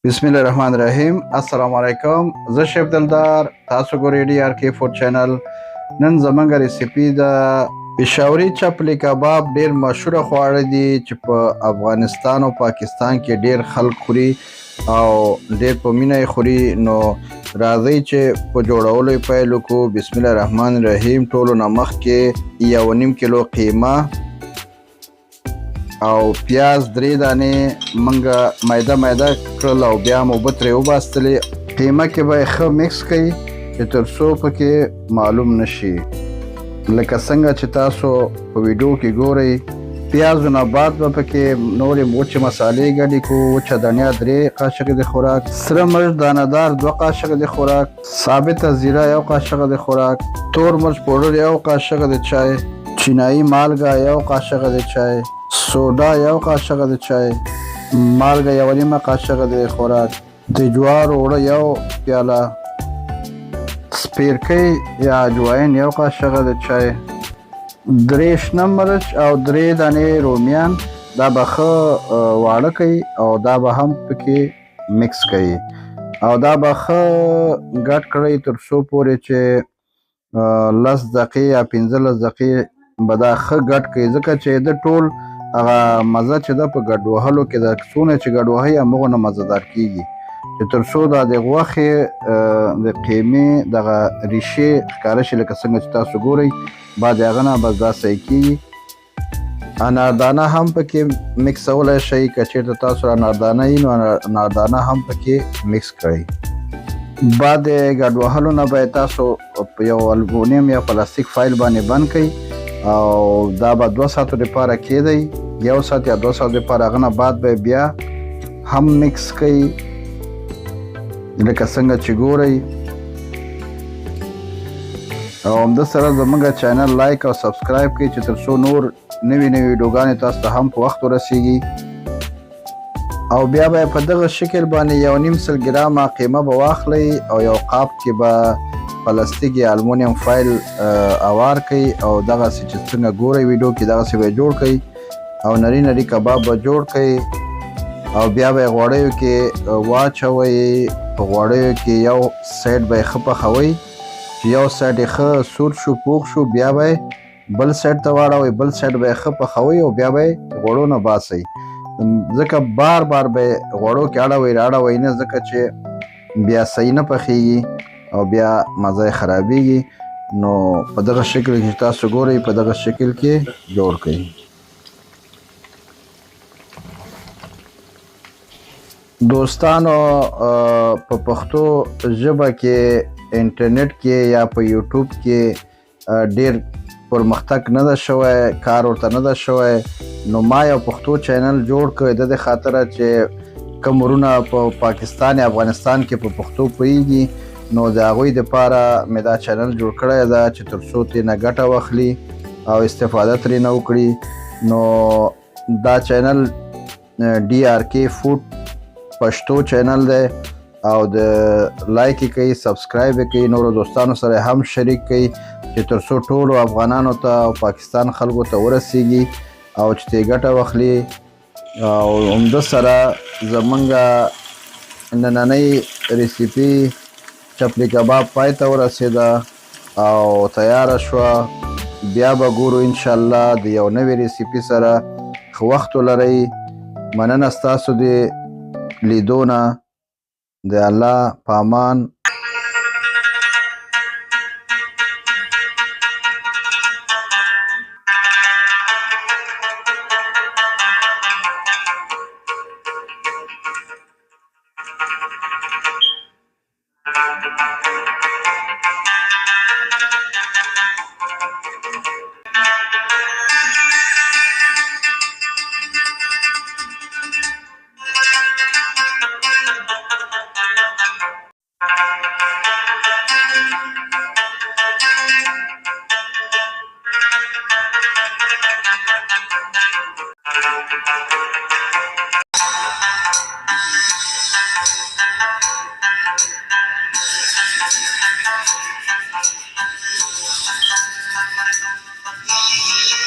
بسم الله الرحمن الرحیم. السلام علیکم. زه شیف دلدار، تاسو ګورئ ډي آر کې فوډ چینل. نن زمونږ ریسیپي د پېښوري چپلی کباب ډیر مشهوره خواړه دي چې په افغانستان او پاکستان کې ډیر خلک خوري او ډیر په مینه یې خوري. نو راځئ چې په جوړولو یې پیل وکړو. بسم الله الرحمن الرحیم. ټولو نه مخکې 1.5 کیلو قیمه او پیاز 3 دانې منګه میده کړل او بیا مو اوبه ترې وباستلې. قیمه کې به یې ښه مکس کړئ چې تر څو پکې معلوم نشي. لکه څنګه چې تاسو په ویډیو کې ګورئ، پیازو نه بعد به پکې نورې وچې مسالې ګډې کړو. وچه دنیا 3 قاشقه د خوراک، سره مرچ دانهدار 2 قاشقه د خوراک، ثابته زیره 1 قاشقه د خوراک، تور مرچ پوډر 1 قاشقه د چای، چینایي مالګه 1 قاشقه د چای، سوډا 1 قاشقه د چای، مالګه 1.5 قاشقه د خوراک، د جوار اوړه 1 پیاله، سپیرکۍ یا اجواین 1 قاشقه د چای، 3 شنه مرچ او 3 دانې رومیان. دا به ښه واړه کوي او دا به هم پکې مکس کوي او دا به ښه ګډ کړئ تر څو پورې چې 10 دقیقې یا 15 دقیقې به دا ښه ګډ کوي، ځکه چې د ټول هغه مزه چې ده په ګډ وهلو کې ده. څونه چې ګډ وهئ همغه نه مزهدار کیږي، چې تر څو دا د غوښې د قیمې دغه ریشې ښکاره شي. لکه څنګه چې تاسو ګورئ بعد هغه نه بس دا صحیح کیږي. اناردانه هم پکې مکسولی شئ، که چېرته تاسو اناردانه وي نو اناردانه هم پکې مکس کړئ. بعد ګډ وهلو نه به تاسو په یو الومینیم یا پلاستیک فایل باندې بند کړئ او دا به 2 ساعتو لپاره کېدی، 1 ساعت یا 2 ساعت لپاره. هغه نه بعد به بیا هم مکس کړئ لکه څنګه چې ګورئ. او همده سره زموږ چینل لایک او سبسکرایب کړئ چې تر څو نور نوي ویډیوګانې تاسو ته هم په وخت ورسیږي. او بیا به په دغه شکل باندې 1.5 ګرامه قیمه به واخلئ او یو قاب کې به پلاستیک یا المونیم فایل اوار کړئ او دغسې چې څنګه ګورئ ویډیو کې دغسې به یې جوړ کړئ او نري کباب به جوړ کړئ او بیا به یې غوړیو کې واچوئ. په غوړیو کې یو سایډ به یې ښه پخوئ چې یو سایډ یې ښه سور شو پوخ شو، بیا به یې بل سایډ ته واړوئ، بل سایډ به یې ښه پخوئ او بیا به یې غوړو نه باسئ. ځکه بار به یې غوړو کې اړوئ نه، ځکه چې بیا صحیح نه پخیږي او بیا مزه یې خرابیږي. نو په دغه شکل کې تاسو ګورئ، په دغه شکل کې جوړ کړئ. دوستانو په پښتو ژبه کې انټرنیټ کې یا په یوټیوب کې ډیر پرمختګ نه ده شوی، کار ورته نه ده شوی. نو ما یو پښتو چینل جوړ کړی د خاطره چې کوم ورونه په پاکستان یا افغانستان کې په پښتو پوهیږي، نو د هغوی دپاره مې دا چینل جوړ کړی ده چې تر څو ترېنه ګټه واخلي او استفاده ترېنه وکړي. نو دا چینل ډي آر کې فوډ پښتو چینل دی او د لایک یې کوئ، سبسکرایب یې کوئ، نورو دوستانو سره هم شریک کړئ چې تر څو ټولو افغانانو ته او پاکستان خلکو ته ورسیږي او چې ترې ګټه واخلي. او همده سره زمونږ نننۍ ریسیپي چپلی کباب پای ته ورسېده او تیاره شوه. بیا به ګورو انشاءالله د یو نوې ریسیپي سره. ښه وخت ولرئ. مننه ستاسو د لیدو نه. د الله په امان.